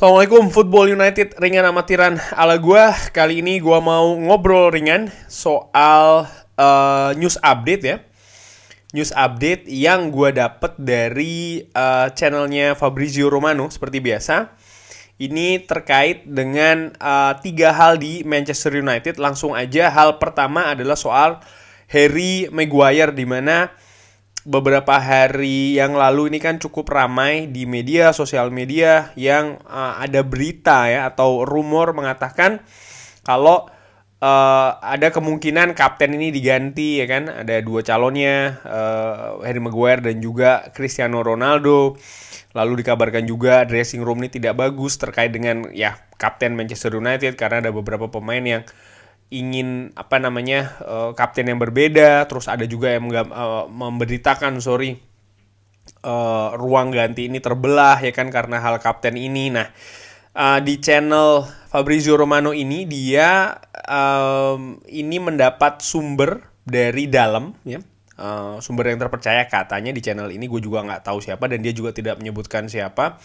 Assalamualaikum Football United, ringan amatiran ala gua. Kali ini gua mau ngobrol ringan soal news update ya. News update yang gua dapet dari channelnya Fabrizio Romano seperti biasa. Ini terkait dengan tiga hal di Manchester United. Langsung aja, hal pertama adalah soal Harry Maguire, di mana beberapa hari yang lalu ini kan cukup ramai di media, sosial media, yang ada berita ya atau rumor mengatakan kalau ada kemungkinan kapten ini diganti ya kan. Ada dua calonnya, Harry Maguire dan juga Cristiano Ronaldo. Lalu dikabarkan juga dressing room ini tidak bagus terkait dengan ya kapten Manchester United, karena ada beberapa pemain yang ingin kapten yang berbeda. Terus ada juga yang memberitakan ruang ganti ini terbelah ya kan karena hal kapten ini. Nah, di channel Fabrizio Romano ini dia ini mendapat sumber dari dalam ya. Sumber yang terpercaya katanya di channel ini, gue juga nggak tahu siapa dan dia juga tidak menyebutkan siapa,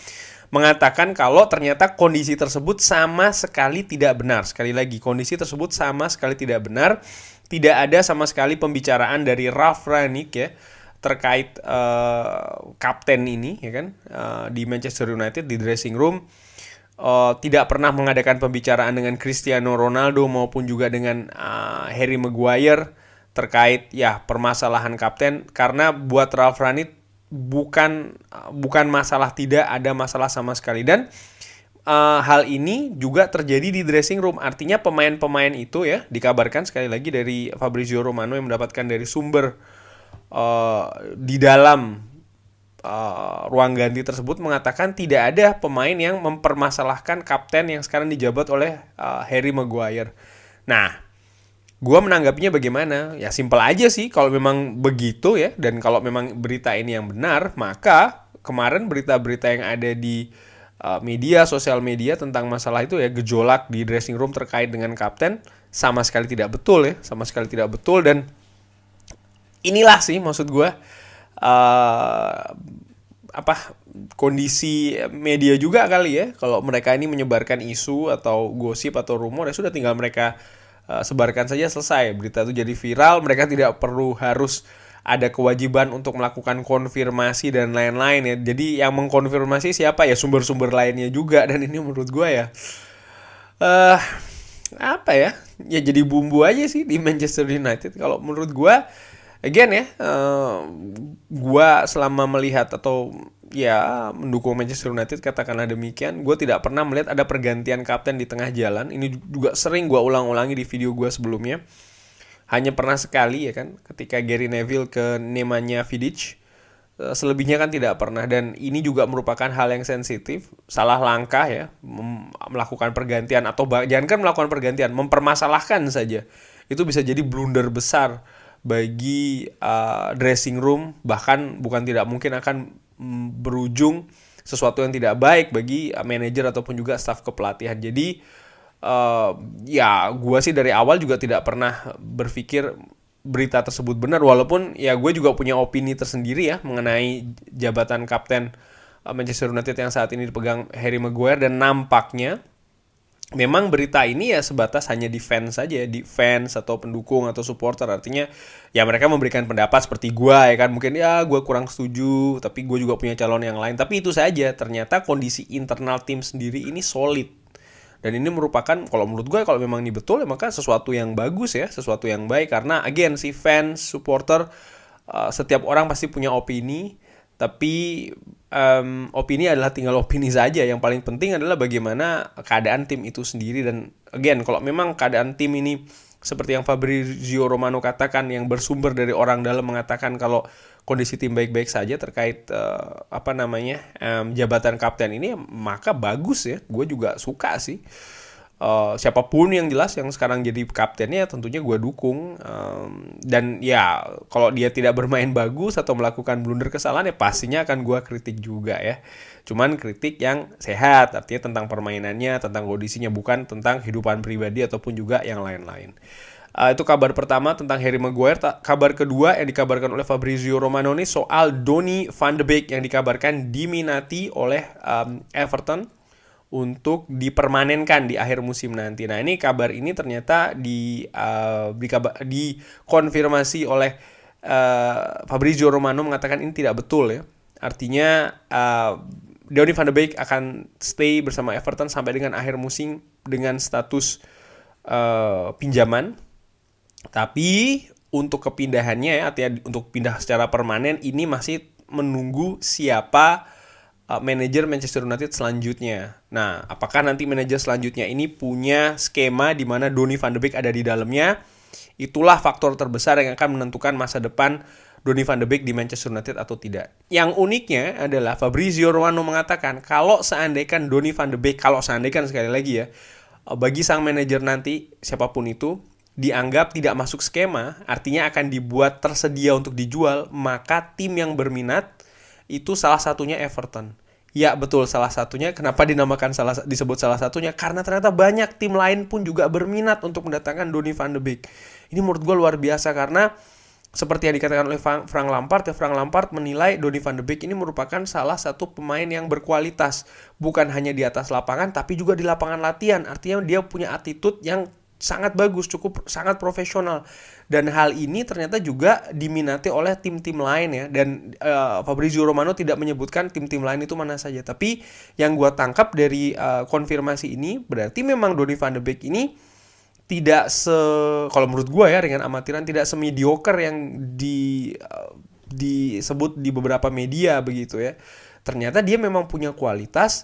mengatakan kalau ternyata kondisi tersebut sama sekali tidak benar. Sekali lagi, kondisi tersebut sama sekali tidak benar. Tidak ada sama sekali pembicaraan dari Ralf Rangnick ya terkait kapten ini ya kan di Manchester United di dressing room. Tidak pernah mengadakan pembicaraan dengan Cristiano Ronaldo maupun juga dengan Harry Maguire terkait ya permasalahan kapten, karena buat Ralf Rangnick bukan masalah, tidak ada masalah sama sekali. Dan hal ini juga terjadi di dressing room. Artinya pemain-pemain itu ya, dikabarkan sekali lagi dari Fabrizio Romano yang mendapatkan dari sumber di dalam ruang ganti tersebut, mengatakan tidak ada pemain yang mempermasalahkan kapten yang sekarang dijabat oleh Harry Maguire. Nah, gue menanggapinya bagaimana? Ya simpel aja sih, kalau memang begitu ya, dan kalau memang berita ini yang benar, maka kemarin berita-berita yang ada di media, sosial media tentang masalah itu ya, gejolak di dressing room terkait dengan kapten, sama sekali tidak betul ya, sama sekali tidak betul. Dan inilah sih maksud gue, kondisi media juga kali ya, kalau mereka ini menyebarkan isu atau gosip atau rumor, ya sudah tinggal mereka sebarkan saja, selesai. Berita itu jadi viral, mereka tidak perlu harus ada kewajiban untuk melakukan konfirmasi dan lain-lain ya. Jadi yang mengkonfirmasi siapa ya, sumber-sumber lainnya juga. Dan ini menurut gue ya ya jadi bumbu aja sih di Manchester United. Kalau menurut gue, again ya, gue selama melihat atau ya mendukung Manchester United, katakanlah demikian, gue tidak pernah melihat ada pergantian kapten di tengah jalan. Ini juga sering gue ulang-ulangi di video gue sebelumnya. Hanya pernah sekali ya kan, ketika Gary Neville ke Nemanja Vidic. Selebihnya kan tidak pernah. Dan ini juga merupakan hal yang sensitif, salah langkah ya, melakukan pergantian, atau jangankan melakukan pergantian, mempermasalahkan saja, itu bisa jadi blunder besar bagi dressing room. Bahkan bukan tidak mungkin akan berujung sesuatu yang tidak baik bagi manajer ataupun juga staf kepelatihan. Jadi ya gue sih dari awal juga tidak pernah berpikir berita tersebut benar, walaupun ya gue juga punya opini tersendiri ya mengenai jabatan kapten Manchester United yang saat ini dipegang Harry Maguire. Dan nampaknya memang berita ini ya sebatas hanya di fans saja, di fans atau pendukung atau supporter. Artinya ya mereka memberikan pendapat seperti gue ya kan, mungkin ya gue kurang setuju, tapi gue juga punya calon yang lain. Tapi itu saja, ternyata kondisi internal tim sendiri ini solid. Dan ini merupakan, kalau menurut gue, kalau memang ini betul ya, maka sesuatu yang bagus ya, sesuatu yang baik. Karena again, si fans, supporter, setiap orang pasti punya opini. Tapi opini adalah tinggal opini saja. Yang paling penting adalah bagaimana keadaan tim itu sendiri. Dan again, kalau memang keadaan tim ini seperti yang Fabrizio Romano katakan, yang bersumber dari orang dalam, mengatakan kalau kondisi tim baik-baik saja terkait jabatan kapten ini, maka bagus ya. Gue juga suka sih. Siapapun yang jelas yang sekarang jadi kaptennya, tentunya gue dukung. Dan ya kalau dia tidak bermain bagus atau melakukan blunder, kesalahan, ya pastinya akan gue kritik juga ya. Cuman kritik yang sehat, artinya tentang permainannya, tentang kondisinya, bukan tentang kehidupan pribadi ataupun juga yang lain-lain. Itu kabar pertama tentang Harry Maguire. Kabar kedua yang dikabarkan oleh Fabrizio Romano ini soal Donny van de Beek yang dikabarkan diminati oleh Everton untuk dipermanenkan di akhir musim nanti. Nah, ini kabar ini ternyata dikonfirmasi oleh Fabrizio Romano mengatakan ini tidak betul ya. Artinya Donny van de Beek akan stay bersama Everton sampai dengan akhir musim dengan status pinjaman. Tapi untuk kepindahannya ya, artinya untuk pindah secara permanen ini masih menunggu siapa manajer Manchester United selanjutnya. Nah, apakah nanti manajer selanjutnya ini punya skema di mana Donny van de Beek ada di dalamnya? Itulah faktor terbesar yang akan menentukan masa depan Donny van de Beek di Manchester United atau tidak. Yang uniknya adalah Fabrizio Romano mengatakan kalau seandainya Donny van de Beek, sekali lagi ya, bagi sang manajer nanti siapapun itu dianggap tidak masuk skema, artinya akan dibuat tersedia untuk dijual, maka tim yang berminat itu salah satunya Everton. Ya betul, salah satunya. Kenapa disebut salah satunya? Karena ternyata banyak tim lain pun juga berminat untuk mendatangkan Donny van de Beek. Ini menurut gue luar biasa karena seperti yang dikatakan oleh Frank Lampard, Frank Lampard menilai Donny van de Beek ini merupakan salah satu pemain yang berkualitas, bukan hanya di atas lapangan tapi juga di lapangan latihan. Artinya dia punya attitude yang sangat bagus, sangat profesional, dan hal ini ternyata juga diminati oleh tim-tim lain ya. Dan Fabrizio Romano tidak menyebutkan tim-tim lain itu mana saja, tapi yang gue tangkap dari konfirmasi ini berarti memang Donny van de Beek ini tidak kalau menurut gue ya dengan amatiran tidak semediocre yang disebut di beberapa media begitu ya. Ternyata dia memang punya kualitas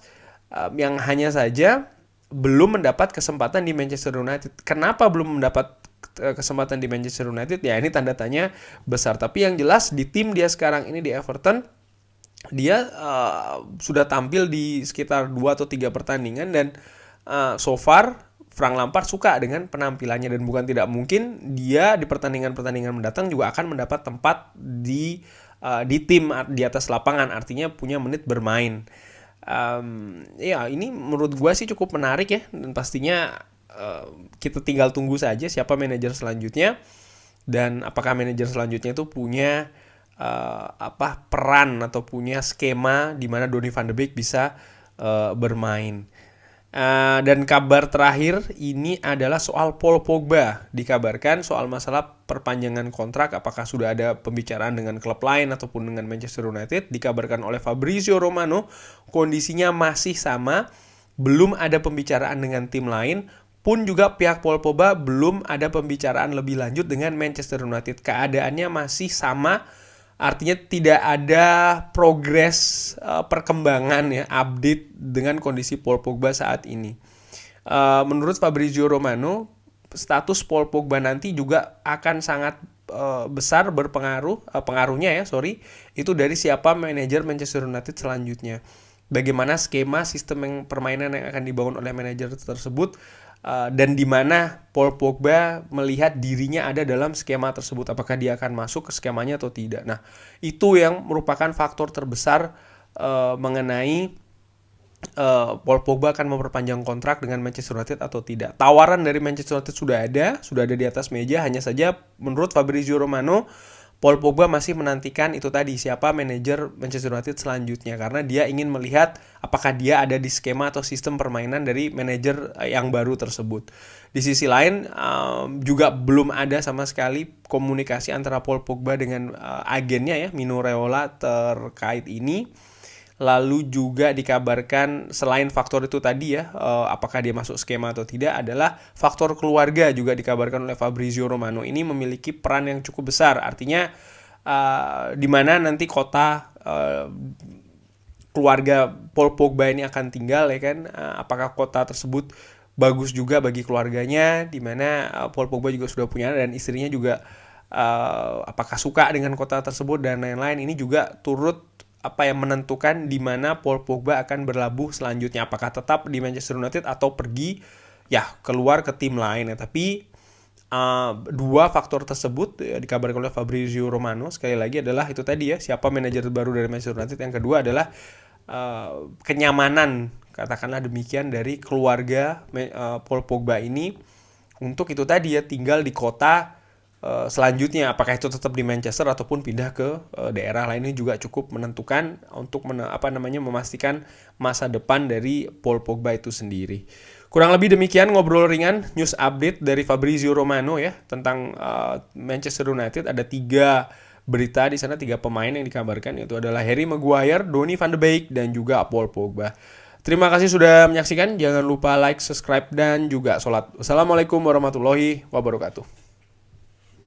yang hanya saja belum mendapat kesempatan di Manchester United. Kenapa belum mendapat kesempatan di Manchester United? Ya ini tanda tanya besar. Tapi yang jelas di tim dia sekarang ini di Everton, dia sudah tampil di sekitar 2 atau 3 pertandingan dan so far Frank Lampard suka dengan penampilannya, dan bukan tidak mungkin dia di pertandingan-pertandingan mendatang juga akan mendapat tempat di tim di atas lapangan, artinya punya menit bermain. Ya ini menurut gue sih cukup menarik ya, dan pastinya kita tinggal tunggu saja siapa manajer selanjutnya dan apakah manajer selanjutnya itu punya peran atau punya skema di mana Donny van de Beek bisa bermain. Dan kabar terakhir ini adalah soal Paul Pogba. Dikabarkan soal masalah perpanjangan kontrak, apakah sudah ada pembicaraan dengan klub lain ataupun dengan Manchester United. Dikabarkan oleh Fabrizio Romano kondisinya masih sama, belum ada pembicaraan dengan tim lain, pun juga pihak Paul Pogba belum ada pembicaraan lebih lanjut dengan Manchester United. Keadaannya masih sama, artinya tidak ada progres perkembangan ya, update dengan kondisi Paul Pogba saat ini. Menurut Fabrizio Romano, status Paul Pogba nanti juga akan sangat besar pengaruhnya itu dari siapa manajer Manchester United selanjutnya. Bagaimana skema sistem permainan yang akan dibangun oleh manajer tersebut, dan di mana Paul Pogba melihat dirinya ada dalam skema tersebut, apakah dia akan masuk ke skemanya atau tidak. Nah, itu yang merupakan faktor terbesar mengenai Paul Pogba akan memperpanjang kontrak dengan Manchester United atau tidak. Tawaran dari Manchester United sudah ada di atas meja, hanya saja menurut Fabrizio Romano Paul Pogba masih menantikan itu tadi siapa manajer Manchester United selanjutnya, karena dia ingin melihat apakah dia ada di skema atau sistem permainan dari manajer yang baru tersebut. Di sisi lain juga belum ada sama sekali komunikasi antara Paul Pogba dengan agennya ya, Mino Raiola terkait ini. Lalu juga dikabarkan selain faktor itu tadi ya, apakah dia masuk skema atau tidak, adalah faktor keluarga juga dikabarkan oleh Fabrizio Romano ini memiliki peran yang cukup besar. Artinya di mana nanti kota keluarga Paul Pogba ini akan tinggal ya kan, apakah kota tersebut bagus juga bagi keluarganya, di mana Paul Pogba juga sudah punya dan istrinya juga apakah suka dengan kota tersebut dan lain-lain. Ini juga turut yang menentukan di mana Paul Pogba akan berlabuh selanjutnya, apakah tetap di Manchester United atau pergi ya keluar ke tim lain ya. Tapi dua faktor tersebut dikabarkan oleh Fabrizio Romano sekali lagi adalah itu tadi ya, siapa manajer baru dari Manchester United. Yang kedua adalah kenyamanan, katakanlah demikian, dari keluarga Paul Pogba ini untuk itu tadi ya tinggal di kota selanjutnya apakah itu tetap di Manchester ataupun pindah ke daerah lainnya juga cukup menentukan untuk memastikan masa depan dari Paul Pogba itu sendiri. Kurang lebih demikian ngobrol ringan news update dari Fabrizio Romano ya tentang Manchester United. Ada 3 berita di sana, 3 pemain yang dikabarkan, yaitu adalah Harry Maguire, Donny van de Beek, dan juga Paul Pogba. Terima kasih sudah menyaksikan. Jangan lupa like, subscribe, dan juga sholat. Wassalamualaikum warahmatullahi wabarakatuh.